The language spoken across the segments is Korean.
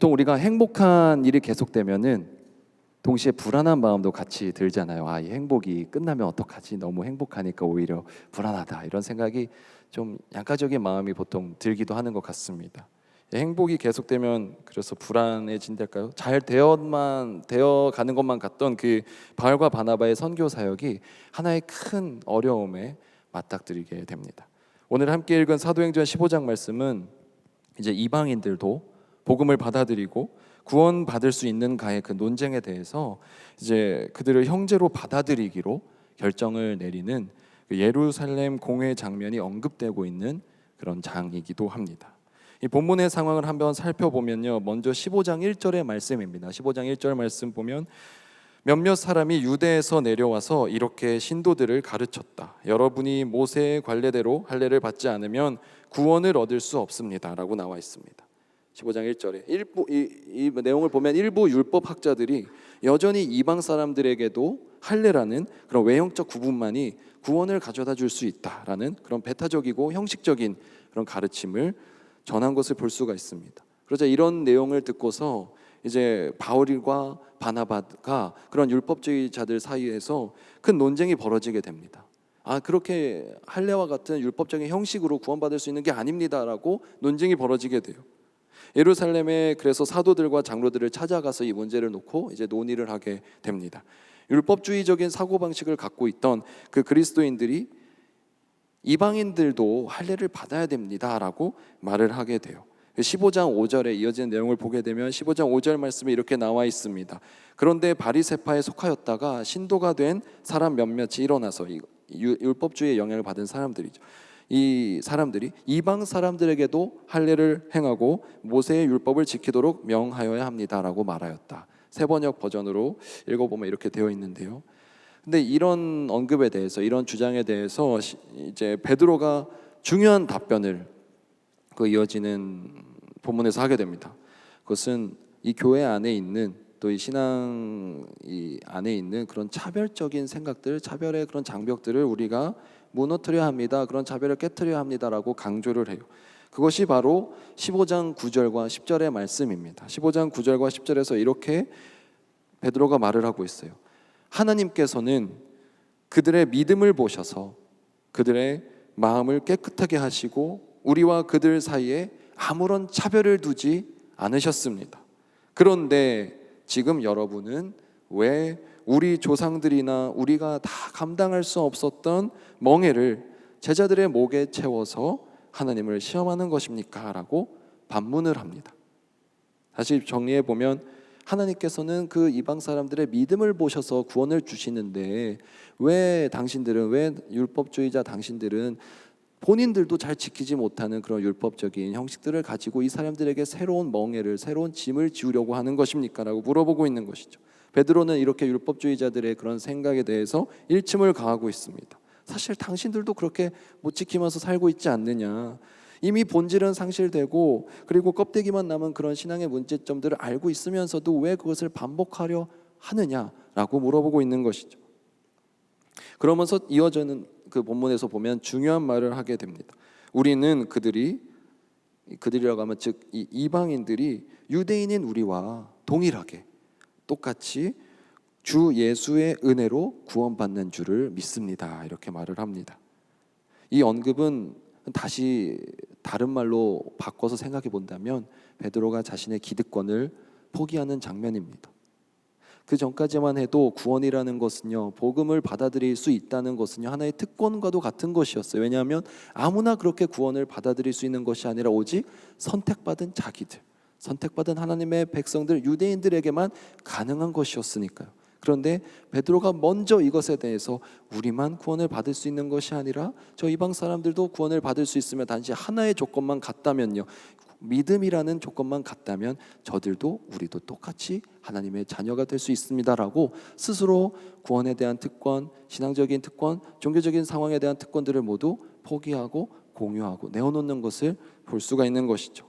보통 우리가 행복한 일이 계속되면은 동시에 불안한 마음도 같이 들잖아요. 이 행복이 끝나면 어떡하지? 너무 행복하니까 오히려 불안하다. 이런 생각이 좀 양가적인 마음이 보통 들기도 하는 것 같습니다. 행복이 계속되면 그래서 불안해진달까요? 잘 되어가는 것만 같던 그 바울과 바나바의 선교 사역이 하나의 큰 어려움에 맞닥뜨리게 됩니다. 오늘 함께 읽은 사도행전 15장 말씀은 이제 이방인들도 복음을 받아들이고 구원받을 수 있는가의 그 논쟁에 대해서 이제 그들을 형제로 받아들이기로 결정을 내리는 그 예루살렘 공회 장면이 언급되고 있는 그런 장이기도 합니다. 이 본문의 상황을 한번 살펴보면요, 먼저 15장 1절의 말씀입니다. 15장 1절 말씀 보면 몇몇 사람이 유대에서 내려와서 이렇게 신도들을 가르쳤다. 여러분이 모세의 관례대로 할례를 받지 않으면 구원을 얻을 수 없습니다 라고 나와 있습니다. 15장 1절에 이 내용을 보면 일부 율법학자들이 여전히 이방 사람들에게도 할례라는 그런 외형적 구분만이 구원을 가져다 줄 수 있다라는 그런 배타적이고 형식적인 그런 가르침을 전한 것을 볼 수가 있습니다. 그러자 이런 내용을 듣고서 이제 바울과 바나바가 그런 율법주의자들 사이에서 큰 논쟁이 벌어지게 됩니다. 그렇게 할례와 같은 율법적인 형식으로 구원받을 수 있는 게 아닙니다라고 논쟁이 벌어지게 돼요. 예루살렘에 그래서 사도들과 장로들을 찾아가서 이 문제를 놓고 이제 논의를 하게 됩니다. 율법주의적인 사고방식을 갖고 있던 그 그리스도인들이 이방인들도 할례를 받아야 됩니다라고 말을 하게 돼요. 15장 5절에 이어지는 내용을 보게 되면 15장 5절 말씀에 이렇게 나와 있습니다. 그런데 바리새파에 속하였다가 신도가 된 사람 몇몇이 일어나서 율법주의의 영향을 받은 사람들이죠. 이 사람들이 이방 사람들에게도 할례를 행하고 모세의 율법을 지키도록 명하여야 합니다라고 말하였다. 세번역 버전으로 읽어보면 이렇게 되어 있는데요. 근데 이런 언급에 대해서, 이런 주장에 대해서 이제 베드로가 중요한 답변을 그 이어지는 본문에서 하게 됩니다. 그것은 이 교회 안에 있는 또 이 신앙 이 안에 있는 그런 차별적인 생각들, 차별의 그런 장벽들을 우리가 무너뜨려야 합니다. 그런 차별을 깨트려야 합니다라고 강조를 해요. 그것이 바로 15장 9절과 10절의 말씀입니다. 15장 9절과 10절에서 이렇게 베드로가 말을 하고 있어요. 하나님께서는 그들의 믿음을 보셔서 그들의 마음을 깨끗하게 하시고 우리와 그들 사이에 아무런 차별을 두지 않으셨습니다. 그런데 지금 여러분은 왜 우리 조상들이나 우리가 다 감당할 수 없었던 멍에를 제자들의 목에 채워서 하나님을 시험하는 것입니까? 라고 반문을 합니다. 다시 정리해 보면 하나님께서는 그 이방 사람들의 믿음을 보셔서 구원을 주시는데 왜 율법주의자 당신들은 본인들도 잘 지키지 못하는 그런 율법적인 형식들을 가지고 이 사람들에게 새로운 멍에를, 새로운 짐을 지우려고 하는 것입니까? 라고 물어보고 있는 것이죠. 베드로는 이렇게 율법주의자들의 그런 생각에 대해서 일침을 가하고 있습니다. 사실 당신들도 그렇게 못 지키면서 살고 있지 않느냐. 이미 본질은 상실되고 그리고 껍데기만 남은 그런 신앙의 문제점들을 알고 있으면서도 왜 그것을 반복하려 하느냐라고 물어보고 있는 것이죠. 그러면서 이어지는 그 본문에서 보면 중요한 말을 하게 됩니다. 우리는 그들이라고 하면 즉 이 이방인들이 유대인인 우리와 동일하게 똑같이 주 예수의 은혜로 구원받는 줄을 믿습니다. 이렇게 말을 합니다. 이 언급은 다시 다른 말로 바꿔서 생각해 본다면 베드로가 자신의 기득권을 포기하는 장면입니다. 그 전까지만 해도 구원이라는 것은요, 복음을 받아들일 수 있다는 것은요, 하나의 특권과도 같은 것이었어요. 왜냐하면 아무나 그렇게 구원을 받아들일 수 있는 것이 아니라 오직 선택받은 자기들, 선택받은 하나님의 백성들, 유대인들에게만 가능한 것이었으니까요. 그런데 베드로가 먼저 이것에 대해서 우리만 구원을 받을 수 있는 것이 아니라 저 이방 사람들도 구원을 받을 수 있으면 단지 하나의 조건만 같다면요, 믿음이라는 조건만 같다면 저들도 우리도 똑같이 하나님의 자녀가 될 수 있습니다라고 스스로 구원에 대한 특권, 신앙적인 특권, 종교적인 상황에 대한 특권들을 모두 포기하고 공유하고 내어놓는 것을 볼 수가 있는 것이죠.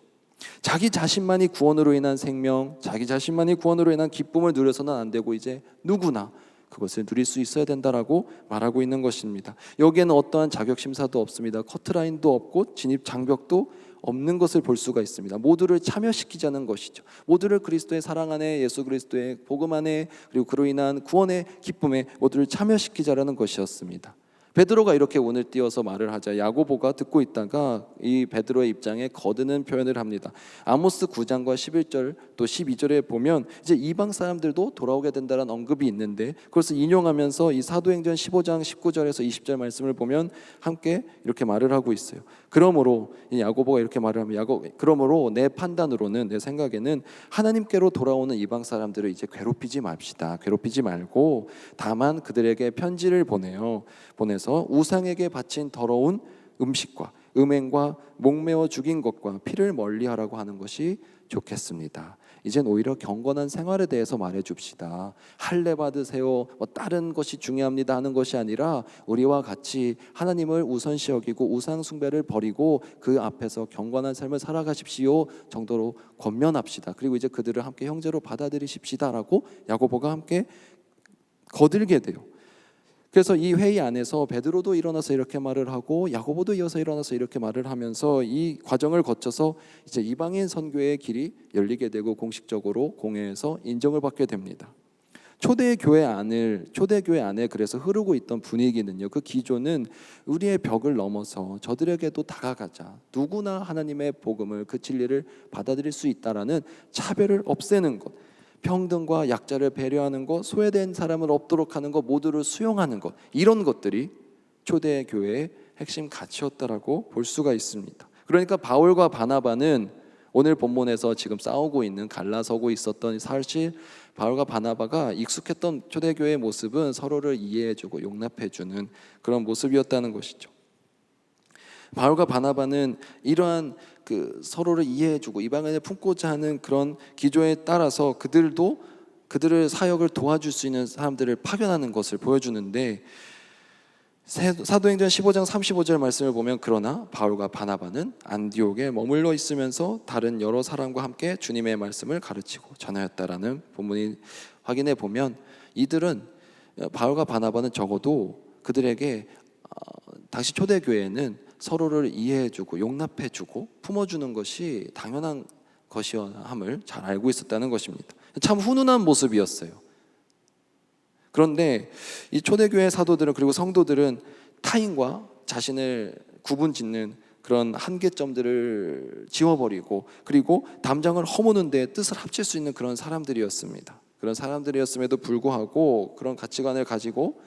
자기 자신만이 구원으로 인한 생명, 자기 자신만이 구원으로 인한 기쁨을 누려서는 안 되고 이제 누구나 그것을 누릴 수 있어야 된다라고 말하고 있는 것입니다. 여기에는 어떠한 자격 심사도 없습니다. 커트라인도 없고 진입 장벽도 없는 것을 볼 수가 있습니다. 모두를 참여시키자는 것이죠. 모두를 그리스도의 사랑 안에, 예수 그리스도의 복음 안에, 그리고 그로 인한 구원의 기쁨에 모두를 참여시키자라는 것이었습니다. 베드로가 이렇게 오늘 띄어서 말을 하자 야고보가 듣고 있다가 이 베드로의 입장에 거드는 표현을 합니다. 아모스 9장과 11절 또 12절에 보면 이제 이방 사람들도 돌아오게 된다는 언급이 있는데, 그것을 인용하면서 이 사도행전 15장 19절에서 20절 말씀을 보면 함께 이렇게 말을 하고 있어요. 그러므로 이 야고보가 이렇게 말을 하면, 그러므로 내 판단으로는, 내 생각에는 하나님께로 돌아오는 이방 사람들을 이제 괴롭히지 맙시다. 괴롭히지 말고 다만 그들에게 편지를 보내서 우상에게 바친 더러운 음식과 음행과 목매어 죽인 것과 피를 멀리하라고 하는 것이 좋겠습니다. 이젠 오히려 경건한 생활에 대해서 말해 줍시다. 할례 받으세요, 다른 것이 중요합니다 하는 것이 아니라 우리와 같이 하나님을 우선시 여기고 우상 숭배를 버리고 그 앞에서 경건한 삶을 살아가십시오 정도로 권면합시다. 그리고 이제 그들을 함께 형제로 받아들이십시다라고 야고보가 함께 거들게 돼요. 그래서 이 회의 안에서 베드로도 일어나서 이렇게 말을 하고 야고보도 이어서 일어나서 이렇게 말을 하면서 이 과정을 거쳐서 이제 이방인 선교의 길이 열리게 되고 공식적으로 공회에서 인정을 받게 됩니다. 초대교회 안에 그래서 흐르고 있던 분위기는요, 그 기조는 우리의 벽을 넘어서 저들에게도 다가가자, 누구나 하나님의 복음을, 그 진리를 받아들일 수 있다라는 차별을 없애는 것, 평등과 약자를 배려하는 것, 소외된 사람을 없도록 하는 것, 모두를 수용하는 것, 이런 것들이 초대교회의 핵심 가치였다라고 볼 수가 있습니다. 그러니까 바울과 바나바는 오늘 본문에서 지금 싸우고 있는, 갈라서고 있었던, 사실 바울과 바나바가 익숙했던 초대교회의 모습은 서로를 이해해주고 용납해주는 그런 모습이었다는 것이죠. 바울과 바나바는 이러한 그 서로를 이해해주고 이방인을 품고자 하는 그런 기조에 따라서 그들도 그들의 사역을 도와줄 수 있는 사람들을 파견하는 것을 보여주는데, 사도행전 15장 35절 말씀을 보면 그러나 바울과 바나바는 안디옥에 머물러 있으면서 다른 여러 사람과 함께 주님의 말씀을 가르치고 전하였다라는 본문이 확인해 보면, 이들은, 바울과 바나바는 적어도 그들에게 당시 초대교회는 서로를 이해해주고 용납해주고 품어주는 것이 당연한 것이었음을 잘 알고 있었다는 것입니다. 참 훈훈한 모습이었어요. 그런데 이 초대교회 사도들은, 그리고 성도들은 타인과 자신을 구분짓는 그런 한계점들을 지워버리고, 그리고 담장을 허무는 데 뜻을 합칠 수 있는 그런 사람들이었습니다. 그런 사람들이었음에도 불구하고, 그런 가치관을 가지고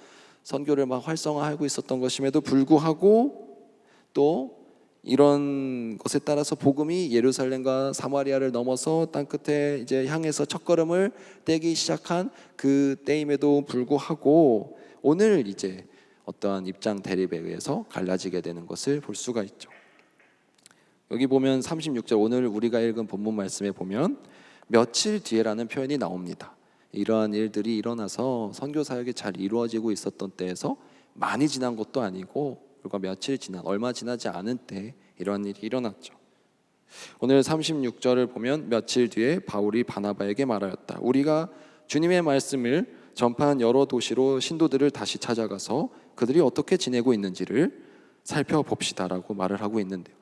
선교를 막 활성화하고 있었던 것임에도 불구하고, 또 이런 것에 따라서 복음이 예루살렘과 사마리아를 넘어서 땅끝에 이제 향해서 첫걸음을 떼기 시작한 그 때임에도 불구하고 오늘 이제 어떠한 입장 대립에 의해서 갈라지게 되는 것을 볼 수가 있죠. 여기 보면 36절, 오늘 우리가 읽은 본문 말씀에 보면 며칠 뒤에라는 표현이 나옵니다. 이러한 일들이 일어나서 선교 사역이 잘 이루어지고 있었던 때에서 많이 지난 것도 아니고 불과 며칠 지난, 얼마 지나지 않은 때 이런 일이 일어났죠. 오늘 36절을 보면 며칠 뒤에 바울이 바나바에게 말하였다. 우리가 주님의 말씀을 전파한 여러 도시로 신도들을 다시 찾아가서 그들이 어떻게 지내고 있는지를 살펴봅시다라고 말을 하고 있는데요.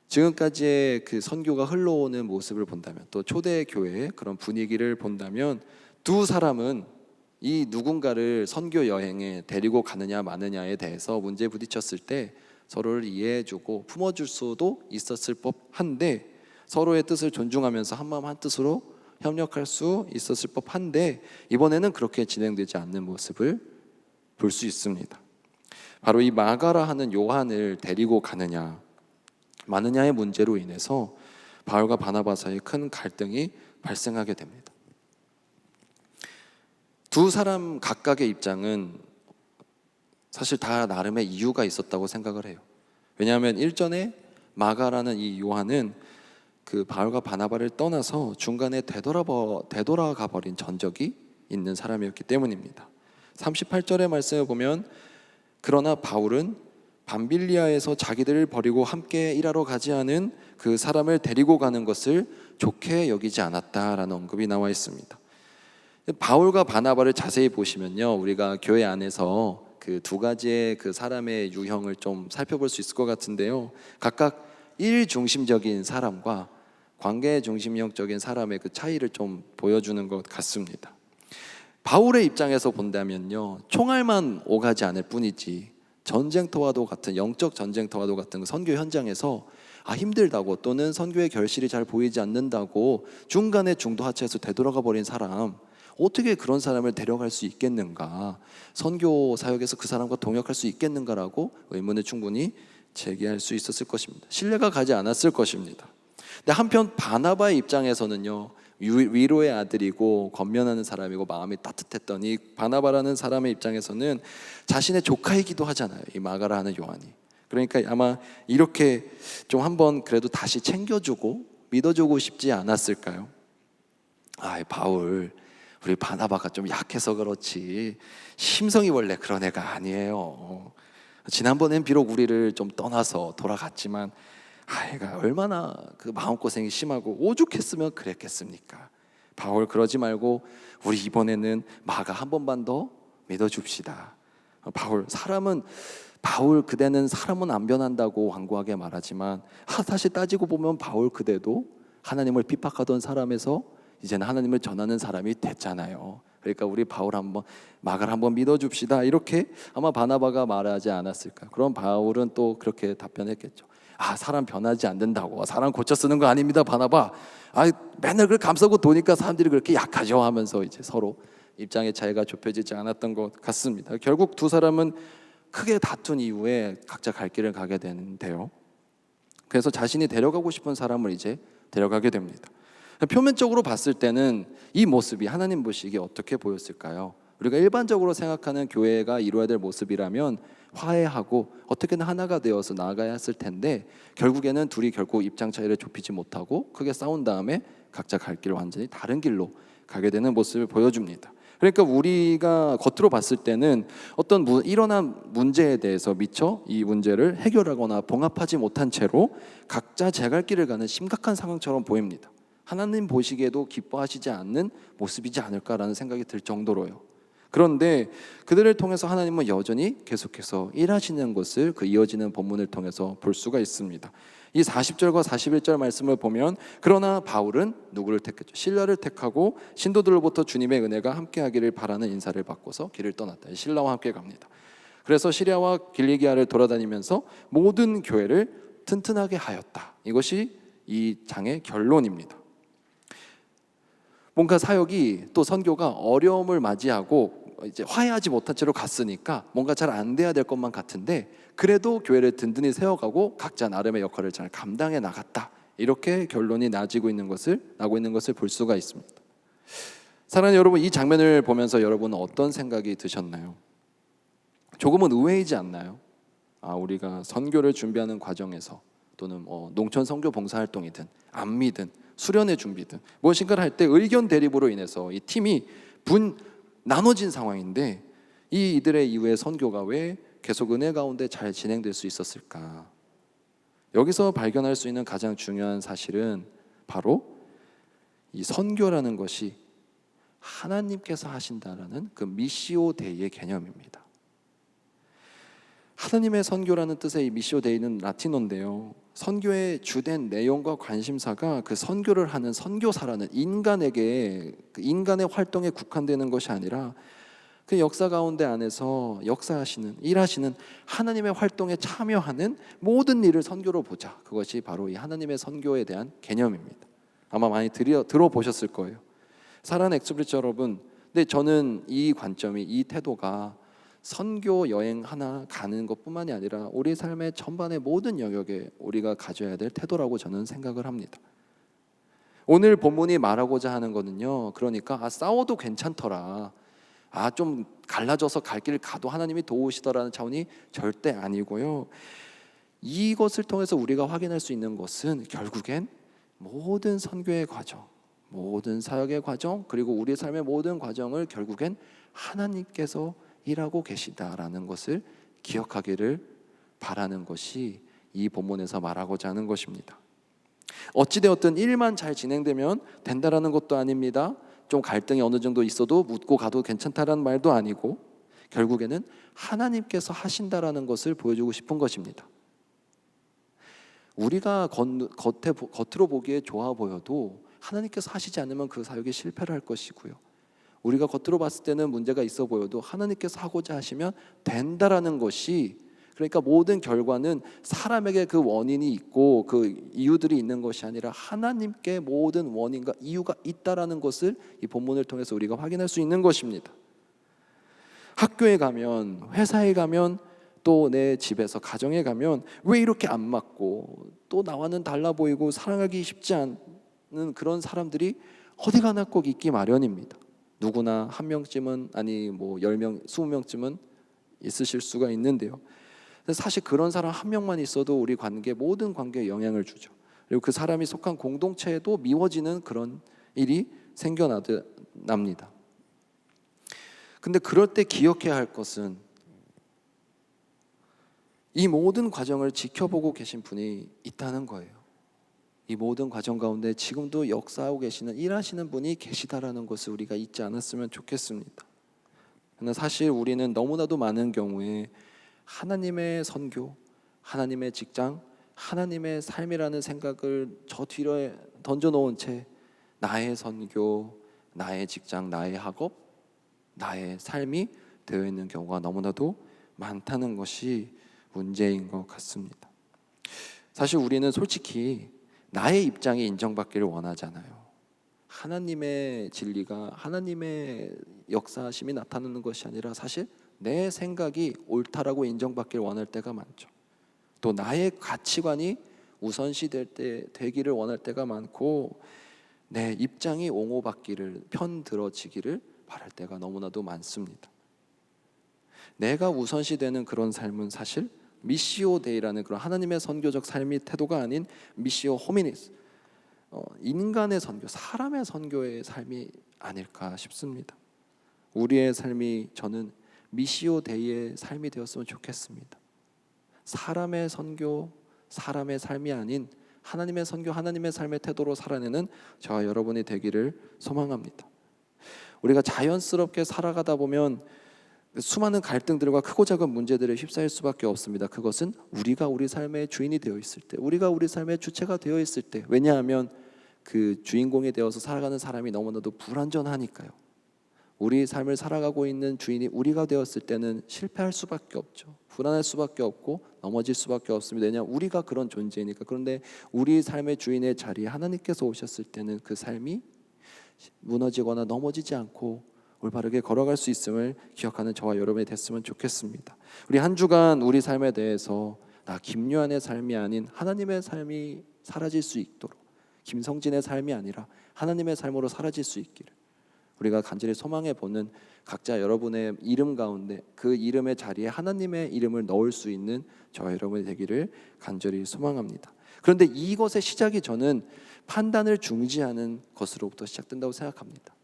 지금까지의 그 선교가 흘러오는 모습을 본다면, 또 초대교회의 그런 분위기를 본다면, 두 사람은 이 누군가를 선교 여행에 데리고 가느냐 마느냐에 대해서 문제에 부딪혔을 때 서로를 이해해주고 품어줄 수도 있었을 법한데, 서로의 뜻을 존중하면서 한마음 한뜻으로 협력할 수 있었을 법한데, 이번에는 그렇게 진행되지 않는 모습을 볼 수 있습니다. 바로 이 마가라 하는 요한을 데리고 가느냐 마느냐의 문제로 인해서 바울과 바나바 사이에 큰 갈등이 발생하게 됩니다. 두 사람 각각의 입장은 사실 다 나름의 이유가 있었다고 생각을 해요. 왜냐하면 일전에 마가라는 이 요한은 그 바울과 바나바를 떠나서 중간에 되돌아가 버린 전적이 있는 사람이었기 때문입니다. 38절의 말씀을 보면 그러나 바울은 밤빌리아에서 자기들을 버리고 함께 일하러 가지 않은 그 사람을 데리고 가는 것을 좋게 여기지 않았다라는 언급이 나와 있습니다. 바울과 바나바를 자세히 보시면요, 우리가 교회 안에서 그 두 가지의 그 사람의 유형을 좀 살펴볼 수 있을 것 같은데요, 각각 일 중심적인 사람과 관계 중심적인 사람의 그 차이를 좀 보여주는 것 같습니다. 바울의 입장에서 본다면요, 총알만 오가지 않을 뿐이지 전쟁터와도 같은, 영적 전쟁터와도 같은 선교 현장에서 힘들다고, 또는 선교의 결실이 잘 보이지 않는다고 중간에 중도하차해서 되돌아가 버린 사람, 어떻게 그런 사람을 데려갈 수 있겠는가, 선교 사역에서 그 사람과 동역할 수 있겠는가라고 의문을 충분히 제기할 수 있었을 것입니다. 신뢰가 가지 않았을 것입니다. 근데 한편 바나바의 입장에서는요, 위로의 아들이고 권면하는 사람이고 마음이 따뜻했던 이 바나바라는 사람의 입장에서는 자신의 조카이기도 하잖아요, 이 마가라 하는 요한이. 그러니까 아마 이렇게 좀 한번 그래도 다시 챙겨주고 믿어주고 싶지 않았을까요? 바울, 우리 바나바가 좀 약해서 그렇지 심성이 원래 그런 애가 아니에요. 지난번엔 비록 우리를 좀 떠나서 돌아갔지만 얘가 얼마나 그 마음고생이 심하고 오죽했으면 그랬겠습니까? 바울, 그러지 말고 우리 이번에는 마가 한 번만 더 믿어줍시다. 바울 그대는 사람은 안 변한다고 완고하게 말하지만 사실 따지고 보면 바울 그대도 하나님을 핍박하던 사람에서 이제는 하나님을 전하는 사람이 됐잖아요. 그러니까 우리 마가를 한번 믿어줍시다, 이렇게 아마 바나바가 말하지 않았을까. 그럼 바울은 또 그렇게 답변했겠죠. 사람 변하지 않는다고, 사람 고쳐 쓰는 거 아닙니다, 바나바. 맨날 그걸 감싸고 도니까 사람들이 그렇게 약하죠 하면서 이제 서로 입장의 차이가 좁혀지지 않았던 것 같습니다. 결국 두 사람은 크게 다툰 이후에 각자 갈 길을 가게 되는데요, 그래서 자신이 데려가고 싶은 사람을 이제 데려가게 됩니다. 표면적으로 봤을 때는 이 모습이 하나님 보시기에 어떻게 보였을까요? 우리가 일반적으로 생각하는 교회가 이루어야 될 모습이라면 화해하고 어떻게든 하나가 되어서 나아가야 했을 텐데, 결국에는 둘이 결국 입장 차이를 좁히지 못하고 크게 싸운 다음에 각자 갈 길을 완전히 다른 길로 가게 되는 모습을 보여줍니다. 그러니까 우리가 겉으로 봤을 때는 어떤 일어난 문제에 대해서 미처 이 문제를 해결하거나 봉합하지 못한 채로 각자 제 갈 길을 가는 심각한 상황처럼 보입니다. 하나님 보시기에도 기뻐하시지 않는 모습이지 않을까라는 생각이 들 정도로요. 그런데 그들을 통해서 하나님은 여전히 계속해서 일하시는 것을 그 이어지는 본문을 통해서 볼 수가 있습니다. 이 40절과 41절 말씀을 보면, 그러나 바울은 누구를 택했죠? 실라를 택하고 신도들로부터 주님의 은혜가 함께하기를 바라는 인사를 받고서 길을 떠났다. 실라와 함께 갑니다. 그래서 시리아와 길리기아를 돌아다니면서 모든 교회를 튼튼하게 하였다. 이것이 이 장의 결론입니다. 뭔가 사역이, 또 선교가 어려움을 맞이하고 이제 화해하지 못한 채로 갔으니까 뭔가 잘 안 돼야 될 것만 같은데, 그래도 교회를 든든히 세워가고 각자 나름의 역할을 잘 감당해 나갔다. 이렇게 결론이 나고 있는 것을 볼 수가 있습니다. 사랑하는 여러분, 이 장면을 보면서 여러분은 어떤 생각이 드셨나요? 조금은 의외이지 않나요? 우리가 선교를 준비하는 과정에서, 또는 농촌 선교 봉사활동이든 안미든 수련의 준비든 무엇인가를 할 때 의견 대립으로 인해서 이 팀이 나눠진 상황인데, 이들의 이후의 선교가 왜 계속 은혜 가운데 잘 진행될 수 있었을까? 여기서 발견할 수 있는 가장 중요한 사실은 바로 이 선교라는 것이 하나님께서 하신다라는 그 미시오 데이의 개념입니다. 하나님의 선교라는 뜻의 이 미시오 데이는 라틴어인데요, 선교의 주된 내용과 관심사가 그 선교를 하는 선교사라는 인간에게, 그 인간의 활동에 국한되는 것이 아니라 그 역사 가운데 안에서 역사하시는, 일하시는 하나님의 활동에 참여하는 모든 일을 선교로 보자. 그것이 바로 이 하나님의 선교에 대한 개념입니다. 아마 많이 들어보셨을 거예요. 사랑하는 엑스브리츠 여러분, 근데 저는 이 관점이, 이 태도가 선교 여행 하나 가는 것뿐만이 아니라 우리 삶의 전반의 모든 영역에 우리가 가져야 될 태도라고 저는 생각을 합니다. 오늘 본문이 말하고자 하는 거는요, 그러니까 싸워도 괜찮더라, 좀 갈라져서 갈 길을 가도 하나님이 도우시더라는 차원이 절대 아니고요, 이것을 통해서 우리가 확인할 수 있는 것은 결국엔 모든 선교의 과정, 모든 사역의 과정, 그리고 우리 삶의 모든 과정을 결국엔 하나님께서 일하고 계시다라는 것을 기억하기를 바라는 것이 이 본문에서 말하고자 하는 것입니다. 어찌되었든 일만 잘 진행되면 된다라는 것도 아닙니다. 좀 갈등이 어느 정도 있어도 묻고 가도 괜찮다라는 말도 아니고, 결국에는 하나님께서 하신다라는 것을 보여주고 싶은 것입니다. 우리가 겉으로 보기에 좋아 보여도 하나님께서 하시지 않으면 그 사역이 실패를 할 것이고요. 우리가 겉으로 봤을 때는 문제가 있어 보여도 하나님께서 하고자 하시면 된다라는 것이, 그러니까 모든 결과는 사람에게 그 원인이 있고 그 이유들이 있는 것이 아니라 하나님께 모든 원인과 이유가 있다라는 것을 이 본문을 통해서 우리가 확인할 수 있는 것입니다. 학교에 가면, 회사에 가면, 또 내 집에서 가정에 가면 왜 이렇게 안 맞고 또 나와는 달라 보이고 사랑하기 쉽지 않은 그런 사람들이 어디 가나 꼭 있기 마련입니다. 누구나 한 명쯤은, 아니 뭐 10명, 20명쯤은 있으실 수가 있는데요. 사실 그런 사람 한 명만 있어도 우리 관계, 모든 관계에 영향을 주죠. 그리고 그 사람이 속한 공동체에도 미워지는 그런 일이 생겨납니다. 근데 그럴 때 기억해야 할 것은 이 모든 과정을 지켜보고 계신 분이 있다는 거예요. 이 모든 과정 가운데 지금도 역사하고 계시는, 일하시는 분이 계시다라는 것을 우리가 잊지 않았으면 좋겠습니다. 그러나 사실 우리는 너무나도 많은 경우에 하나님의 선교, 하나님의 직장, 하나님의 삶이라는 생각을 저 뒤로 던져놓은 채 나의 선교, 나의 직장, 나의 학업, 나의 삶이 되어 있는 경우가 너무나도 많다는 것이 문제인 것 같습니다. 사실 우리는 솔직히 나의 입장이 인정받기를 원하잖아요. 하나님의 진리가, 하나님의 역사하심이 나타나는 것이 아니라 사실 내 생각이 옳다라고 인정받기를 원할 때가 많죠. 또 나의 가치관이 우선시 되기를 원할 때가 많고, 내 입장이 옹호받기를, 편들어지기를 바랄 때가 너무나도 많습니다. 내가 우선시 되는 그런 삶은 사실 미시오 데이라는 그런 하나님의 선교적 삶의 태도가 아닌 미시오 호미니스, 인간의 선교, 사람의 선교의 삶이 아닐까 싶습니다. 우리의 삶이, 저는 미시오 데이의 삶이 되었으면 좋겠습니다. 사람의 선교, 사람의 삶이 아닌 하나님의 선교, 하나님의 삶의 태도로 살아내는 저와 여러분이 되기를 소망합니다. 우리가 자연스럽게 살아가다 보면 수많은 갈등들과 크고 작은 문제들에 휩싸일 수밖에 없습니다. 그것은 우리가 우리 삶의 주인이 되어 있을 때, 우리가 우리 삶의 주체가 되어 있을 때, 왜냐하면 그 주인공이 되어서 살아가는 사람이 너무나도 불완전하니까요. 우리 삶을 살아가고 있는 주인이 우리가 되었을 때는 실패할 수밖에 없죠. 불안할 수밖에 없고 넘어질 수밖에 없습니다. 왜냐하면 우리가 그런 존재니까. 그런데 우리 삶의 주인의 자리에 하나님께서 오셨을 때는 그 삶이 무너지거나 넘어지지 않고 올바르게 걸어갈 수 있음을 기억하는 저와 여러분이 됐으면 좋겠습니다. 우리 한 주간 우리 삶에 대해서 나 김유한의 삶이 아닌 하나님의 삶이 사라질 수 있도록, 김성진의 삶이 아니라 하나님의 삶으로 사라질 수 있기를 우리가 간절히 소망해 보는, 각자 여러분의 이름 가운데 그 이름의 자리에 하나님의 이름을 넣을 수 있는 저와 여러분이 되기를 간절히 소망합니다. 그런데 이것의 시작이 저는 판단을 중지하는 것으로부터 시작된다고 생각합니다.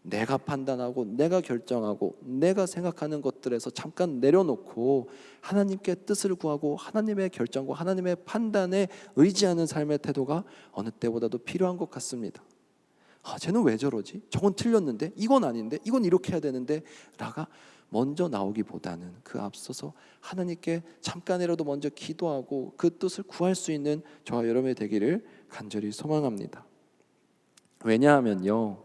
내가 판단하고 내가 결정하고 내가 생각하는 것들에서 잠깐 내려놓고 하나님께 뜻을 구하고 하나님의 결정과 하나님의 판단에 의지하는 삶의 태도가 어느 때보다도 필요한 것 같습니다. 쟤는 왜 저러지? 저건 틀렸는데, 이건 아닌데, 이건 이렇게 해야 되는데 라가 먼저 나오기보다는 그 앞서서 하나님께 잠깐이라도 먼저 기도하고 그 뜻을 구할 수 있는 저와 여러분이 되기를 간절히 소망합니다. 왜냐하면요,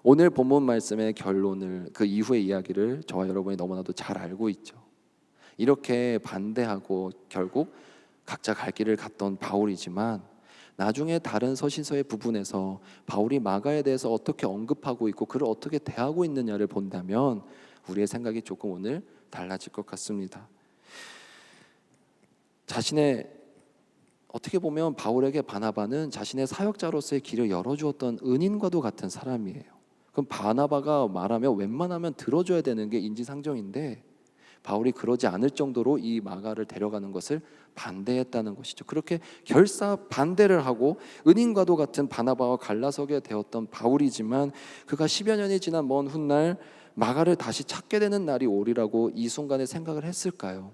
오늘 본문 말씀의 결론을, 그 이후의 이야기를 저와 여러분이 너무나도 잘 알고 있죠. 이렇게 반대하고 결국 각자 갈 길을 갔던 바울이지만 나중에 다른 서신서의 부분에서 바울이 마가에 대해서 어떻게 언급하고 있고 그를 어떻게 대하고 있느냐를 본다면 우리의 생각이 조금 오늘 달라질 것 같습니다. 어떻게 보면 바울에게 바나바는 자신의 사역자로서의 길을 열어주었던 은인과도 같은 사람이에요. 그럼 바나바가 말하면 웬만하면 들어줘야 되는 게 인지상정인데 바울이 그러지 않을 정도로 이 마가를 데려가는 것을 반대했다는 것이죠. 그렇게 결사 반대를 하고 은인과도 같은 바나바와 갈라서게 되었던 바울이지만 그가 10여 년이 지난 먼 훗날 마가를 다시 찾게 되는 날이 오리라고 이 순간에 생각을 했을까요?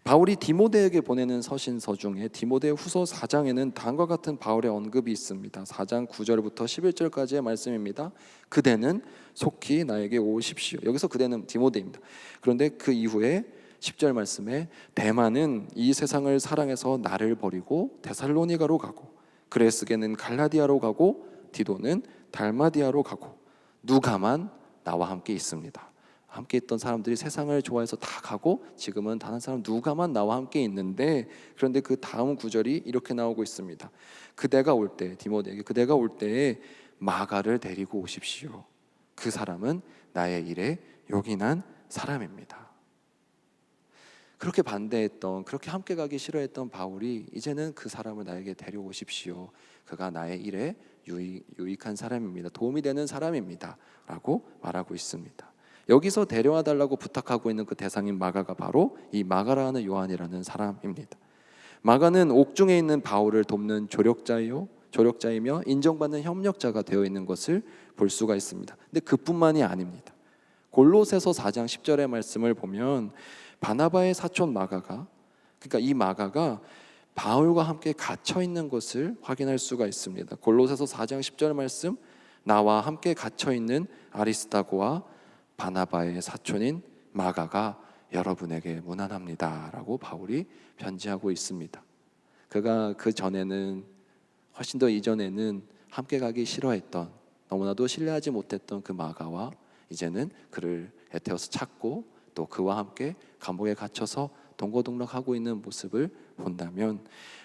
바울이 디모데에게 보내는 서신서 중에 디모데 후서 4장에는 다음과 같은 바울의 언급이 있습니다. 4장 9절부터 11절까지의 말씀입니다. 그대는 속히 나에게 오십시오. 여기서 그대는 디모데입니다. 그런데 그 이후에 10절 말씀에 데마는 이 세상을 사랑해서 나를 버리고 데살로니가로 가고 그레스게는 갈라디아로 가고 디도는 달마디아로 가고 누가만 나와 함께 있습니다. 함께 있던 사람들이 세상을 좋아해서 다 가고 지금은 단 한 사람 누가만 나와 함께 있는데, 그런데 그 다음 구절이 이렇게 나오고 있습니다. 그대가 올 때, 디모데에게 그대가 올 때에 마가를 데리고 오십시오. 그 사람은 나의 일에 요긴한 사람입니다. 그렇게 반대했던, 그렇게 함께 가기 싫어했던 바울이 이제는 그 사람을 나에게 데려오십시오. 그가 나의 일에 유익한 사람입니다. 도움이 되는 사람입니다 라고 말하고 있습니다. 여기서 데려와 달라고 부탁하고 있는 그 대상인 마가가 바로 이 마가라 하는 요한이라는 사람입니다. 마가는 옥중에 있는 바울을 돕는 조력자이며 인정받는 협력자가 되어 있는 것을 볼 수가 있습니다. 근데 그뿐만이 아닙니다. 골로새서 4장 10절의 말씀을 보면 바나바의 사촌 마가가, 그러니까 이 마가가 바울과 함께 갇혀 있는 것을 확인할 수가 있습니다. 골로새서 4장 10절 말씀, 나와 함께 갇혀 있는 아리스다고와 바나바의 사촌인 마가가 여러분에게 문안합니다라고 바울이 편지하고 있습니다. 그가 그 전에는, 훨씬 더 이전에는 함께 가기 싫어했던, 너무나도 신뢰하지 못했던 그 마가와 이제는 그를 애태워서 찾고 또 그와 함께 감옥에 갇혀서 동고동락하고 있는 모습을 본다면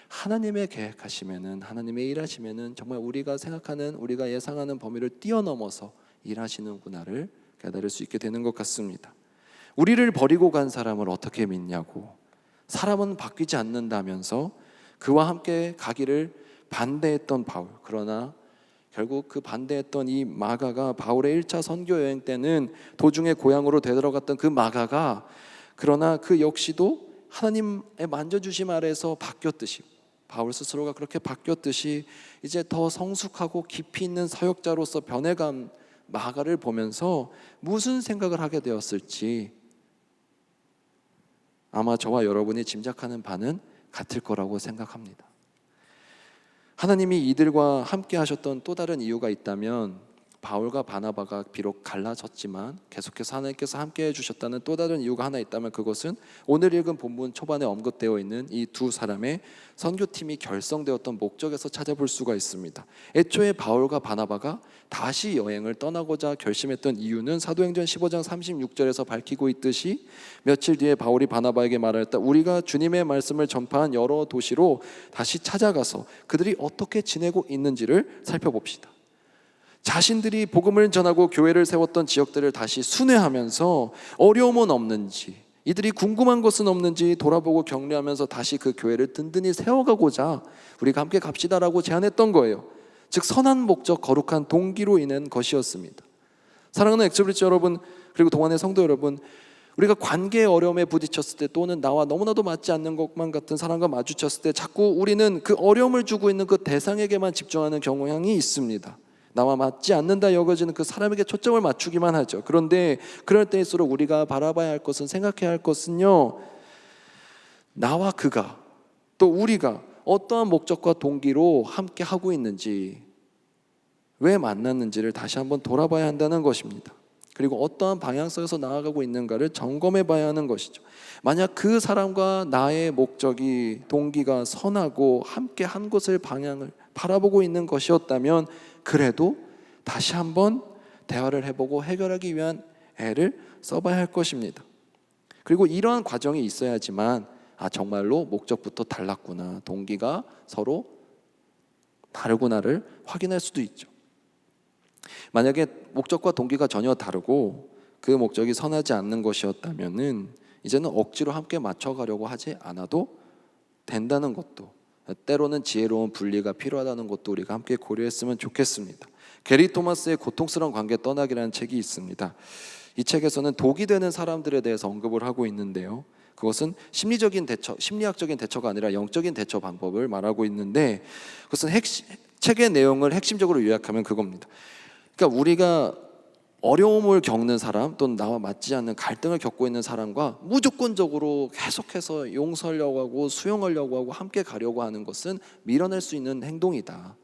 하나님의 계획하시면은, 하나님의 일하시면은 정말 우리가 생각하는, 우리가 예상하는 범위를 뛰어넘어서 일하시는구나를 깨달을 수 있게 되는 것 같습니다. 우리를 버리고 간 사람을 어떻게 믿냐고, 사람은 바뀌지 않는다면서 그와 함께 가기를 반대했던 바울, 그러나 결국 그 반대했던 이 마가가 바울의 1차 선교 여행 때는 도중에 고향으로 되돌아갔던 그 마가가, 그러나 그 역시도 하나님의 만져주심 아래에서 바뀌었듯이, 바울 스스로가 그렇게 바뀌었듯이 이제 더 성숙하고 깊이 있는 사역자로서 변해간 마가를 보면서 무슨 생각을 하게 되었을지 아마 저와 여러분이 짐작하는 바는 같을 거라고 생각합니다. 하나님이 이들과 함께 하셨던 또 다른 이유가 있다면, 바울과 바나바가 비록 갈라졌지만 계속해서 하나님께서 함께 해주셨다는 또 다른 이유가 하나 있다면, 그것은 오늘 읽은 본문 초반에 언급되어 있는 이 두 사람의 선교팀이 결성되었던 목적에서 찾아볼 수가 있습니다. 애초에 바울과 바나바가 다시 여행을 떠나고자 결심했던 이유는 사도행전 15장 36절에서 밝히고 있듯이, 며칠 뒤에 바울이 바나바에게 말하였다. 우리가 주님의 말씀을 전파한 여러 도시로 다시 찾아가서 그들이 어떻게 지내고 있는지를 살펴봅시다. 자신들이 복음을 전하고 교회를 세웠던 지역들을 다시 순회하면서 어려움은 없는지, 이들이 궁금한 것은 없는지 돌아보고 격려하면서 다시 그 교회를 든든히 세워가고자 우리가 함께 갑시다라고 제안했던 거예요. 즉 선한 목적, 거룩한 동기로 인한 것이었습니다. 사랑하는 엑스브리지 여러분, 그리고 동안의 성도 여러분, 우리가 관계의 어려움에 부딪혔을 때, 또는 나와 너무나도 맞지 않는 것만 같은 사람과 마주쳤을 때 자꾸 우리는 그 어려움을 주고 있는 그 대상에게만 집중하는 경향이 있습니다. 나와 맞지 않는다 여겨지는 그 사람에게 초점을 맞추기만 하죠. 그런데 그럴 때일수록 우리가 바라봐야 할 것은, 생각해야 할 것은요, 나와 그가, 또 우리가 어떠한 목적과 동기로 함께 하고 있는지, 왜 만났는지를 다시 한번 돌아봐야 한다는 것입니다. 그리고 어떠한 방향성에서 나아가고 있는가를 점검해 봐야 하는 것이죠. 만약 그 사람과 나의 목적이, 동기가 선하고 함께 한 곳을, 방향을 바라보고 있는 것이었다면 그래도 다시 한번 대화를 해보고 해결하기 위한 애를 써봐야 할 것입니다. 그리고 이러한 과정이 있어야지만 정말로 목적부터 달랐구나, 동기가 서로 다르구나를 확인할 수도 있죠. 만약에 목적과 동기가 전혀 다르고 그 목적이 선하지 않는 것이었다면은 이제는 억지로 함께 맞춰가려고 하지 않아도 된다는 것도, 때로는 지혜로운 분리가 필요하다는 것도 우리가 함께 고려했으면 좋겠습니다. 게리 토마스의 고통스러운 관계 떠나기라는 책이 있습니다. 이 책에서는 독이 되는 사람들에 대해서 언급을 하고 있는데요, 그것은 심리적인 대처, 심리학적인 대처가 아니라 영적인 대처 방법을 말하고 있는데, 그것은 책의 내용을 핵심적으로 요약하면 그겁니다. 그러니까 우리가 어려움을 겪는 사람, 또는 나와 맞지 않는 갈등을 겪고 있는 사람과 무조건적으로 계속해서 용서하려고 하고 수용하려고 하고 함께 가려고 하는 것은 밀어낼 수 있는 행동이다.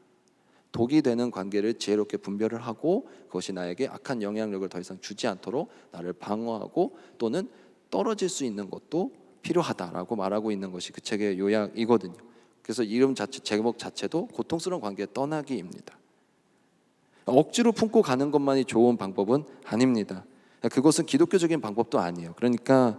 독이 되는 관계를 지혜롭게 분별을 하고 그것이 나에게 악한 영향력을 더 이상 주지 않도록 나를 방어하고 또는 떨어질 수 있는 것도 필요하다라고 말하고 있는 것이 그 책의 요약이거든요. 그래서 이름 자체, 제목 자체도 고통스러운 관계의 떠나기입니다. 억지로 품고 가는 것만이 좋은 방법은 아닙니다. 그것은 기독교적인 방법도 아니에요. 그러니까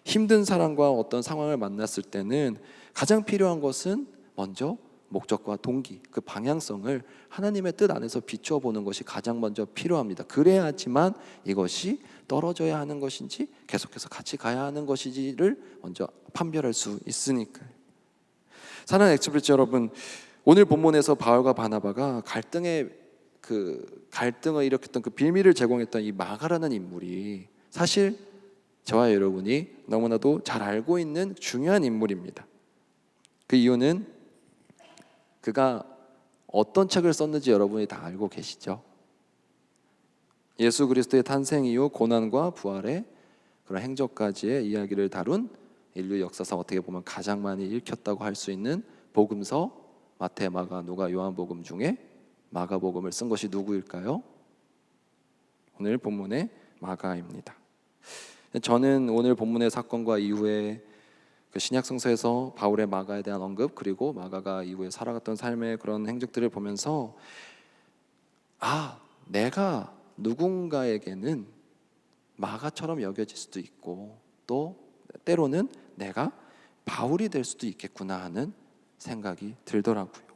힘든 사람과 어떤 상황을 만났을 때는 가장 필요한 것은 먼저 목적과 동기, 그 방향성을 하나님의 뜻 안에서 비추어 보는 것이 가장 먼저 필요합니다. 그래야지만 이것이 떨어져야 하는 것인지 계속해서 같이 가야 하는 것인지를 먼저 판별할 수 있으니까요. 사랑하는 엑스프레스 여러분, 오늘 본문에서 바울과 바나바가 갈등을 일으켰던 그 빌미를 제공했던 이 마가라는 인물이 사실 저와 여러분이 너무나도 잘 알고 있는 중요한 인물입니다. 그 이유는 그가 어떤 책을 썼는지 여러분이 다 알고 계시죠? 예수 그리스도의 탄생 이후 고난과 부활의 그런 행적까지의 이야기를 다룬 인류 역사상 어떻게 보면 가장 많이 읽혔다고 할 수 있는 복음서 마태, 마가, 누가, 요한복음 중에 마가복음을 쓴 것이 누구일까요? 오늘 본문의 마가입니다. 저는 오늘 본문의 사건과 이후에 그 신약 성서에서 바울의 마가에 대한 언급, 그리고 마가가 이후에 살아갔던 삶의 그런 행적들을 보면서 내가 누군가에게는 마가처럼 여겨질 수도 있고 또 때로는 내가 바울이 될 수도 있겠구나 하는 생각이 들더라고요.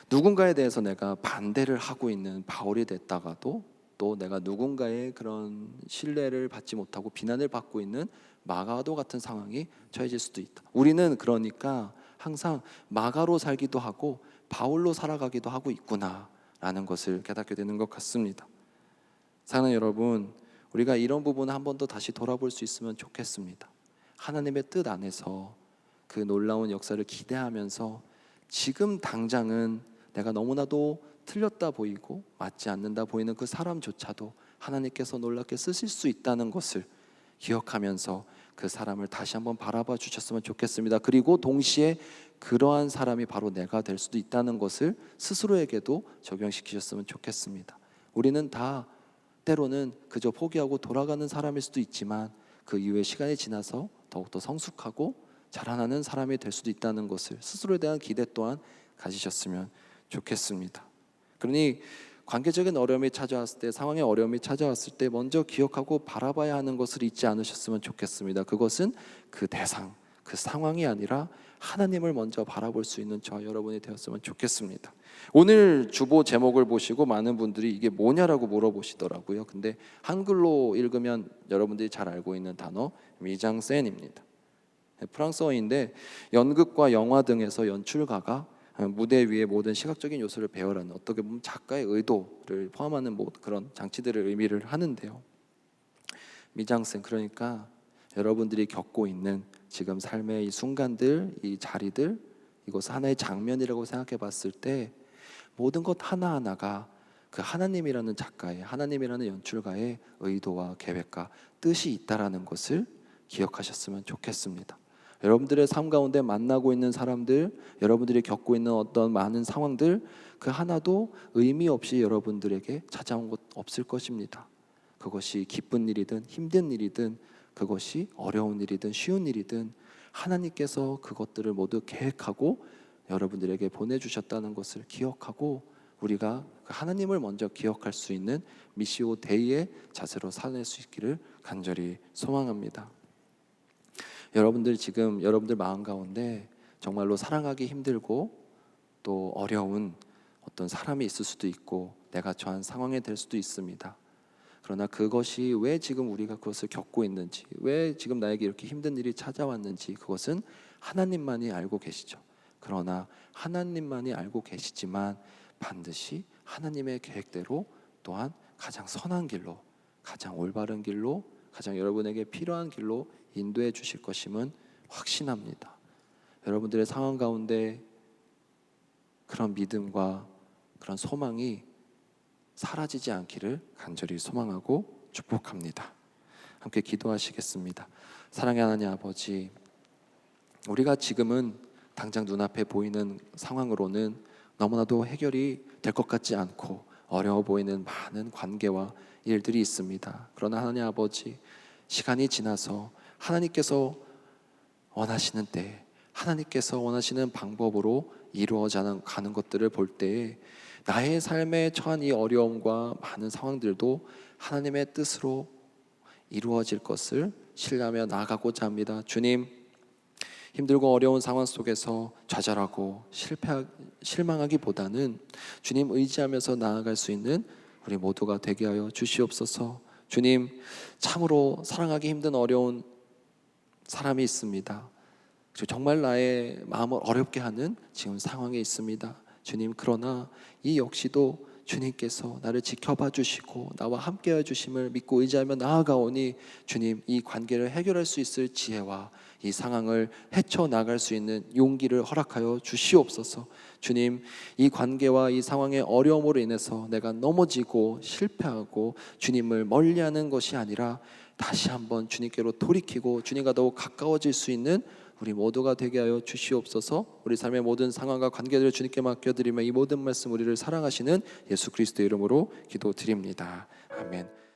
누군가에 대해서 내가 반대를 하고 있는 바울이 됐다가도 또 내가 누군가의 그런 신뢰를 받지 못하고 비난을 받고 있는 마가도 같은 상황이 처해질 수도 있다. 우리는 그러니까 항상 마가로 살기도 하고 바울로 살아가기도 하고 있구나라는 것을 깨닫게 되는 것 같습니다. 사랑하는 여러분, 우리가 이런 부분을 한 번 더 다시 돌아볼 수 있으면 좋겠습니다. 하나님의 뜻 안에서 그 놀라운 역사를 기대하면서 지금 당장은 내가 너무나도 틀렸다 보이고 맞지 않는다 보이는 그 사람조차도 하나님께서 놀랍게 쓰실 수 있다는 것을 기억하면서 그 사람을 다시 한번 바라봐 주셨으면 좋겠습니다. 그리고 동시에 그러한 사람이 바로 내가 될 수도 있다는 것을 스스로에게도 적용시키셨으면 좋겠습니다. 우리는 다 때로는 그저 포기하고 돌아가는 사람일 수도 있지만 그 이후에 시간이 지나서 더욱더 성숙하고 자라나는 사람이 될 수도 있다는 것을 스스로에 대한 기대 또한 가지셨으면 좋겠습니다. 그러니 관계적인 어려움이 찾아왔을 때, 상황의 어려움이 찾아왔을 때 먼저 기억하고 바라봐야 하는 것을 잊지 않으셨으면 좋겠습니다. 그것은 그 대상, 그 상황이 아니라 하나님을 먼저 바라볼 수 있는 저와 여러분이 되었으면 좋겠습니다. 오늘 주보 제목을 보시고 많은 분들이 이게 뭐냐라고 물어보시더라고요. 근데 한글로 읽으면 여러분들이 잘 알고 있는 단어 미장센입니다. 프랑스어인데 연극과 영화 등에서 연출가가 무대 위에 모든 시각적인 요소를 배열하는, 어떻게 보면 작가의 의도를 포함하는 그런 장치들을 의미를 하는데요. 미장센, 그러니까 여러분들이 겪고 있는 지금 삶의 이 순간들, 이 자리들, 이것을 하나의 장면이라고 생각해 봤을 때 모든 것 하나하나가 그 하나님이라는 작가의, 하나님이라는 연출가의 의도와 계획과 뜻이 있다라는 것을 기억하셨으면 좋겠습니다. 여러분들의 삶 가운데 만나고 있는 사람들, 여러분들이 겪고 있는 어떤 많은 상황들, 그 하나도 의미 없이 여러분들에게 찾아온 것 없을 것입니다. 그것이 기쁜 일이든 힘든 일이든, 그것이 어려운 일이든 쉬운 일이든 하나님께서 그것들을 모두 계획하고 여러분들에게 보내주셨다는 것을 기억하고 우리가 그 하나님을 먼저 기억할 수 있는 미시오 데이의 자세로 살아낼 수 있기를 간절히 소망합니다. 여러분들 지금 여러분들 마음 가운데 정말로 사랑하기 힘들고 또 어려운 어떤 사람이 있을 수도 있고 내가 처한 상황이 될 수도 있습니다. 그러나 그것이 왜 지금 우리가 그것을 겪고 있는지, 왜 지금 나에게 이렇게 힘든 일이 찾아왔는지 그것은 하나님만이 알고 계시죠. 그러나 하나님만이 알고 계시지만 반드시 하나님의 계획대로 또한 가장 선한 길로, 가장 올바른 길로, 가장 여러분에게 필요한 길로 인도해 주실 것임은 확신합니다. 여러분들의 상황 가운데 그런 믿음과 그런 소망이 사라지지 않기를 간절히 소망하고 축복합니다. 함께 기도하시겠습니다. 사랑의 하나님 아버지, 우리가 지금은 당장 눈앞에 보이는 상황으로는 너무나도 해결이 될 것 같지 않고 어려워 보이는 많은 관계와 일들이 있습니다. 그러나 하나님 아버지, 시간이 지나서 하나님께서 원하시는 때, 하나님께서 원하시는 방법으로 이루어져 가는 것들을 볼 때 나의 삶에 처한 이 어려움과 많은 상황들도 하나님의 뜻으로 이루어질 것을 신뢰하며 나아가고자 합니다. 주님, 힘들고 어려운 상황 속에서 좌절하고 실망하기보다는 주님 의지하면서 나아갈 수 있는 우리 모두가 되게 하여 주시옵소서. 주님, 참으로 사랑하기 힘든 어려운 사람이 있습니다. 정말 나의 마음을 어렵게 하는 지금 상황에 있습니다. 주님, 그러나 이 역시도 주님께서 나를 지켜봐 주시고 나와 함께해 주심을 믿고 의지하며 나아가오니 주님, 이 관계를 해결할 수 있을 지혜와 이 상황을 헤쳐나갈 수 있는 용기를 허락하여 주시옵소서. 주님, 이 관계와 이 상황의 어려움으로 인해서 내가 넘어지고 실패하고 주님을 멀리하는 것이 아니라 다시 한번 주님께로 돌이키고 주님과 더욱 가까워질 수 있는 우리 모두가 되게 하여 주시옵소서. 우리 삶의 모든 상황과 관계들을 주님께 맡겨드리며 이 모든 말씀 우리를 사랑하시는 예수 그리스도의 이름으로 기도드립니다. 아멘.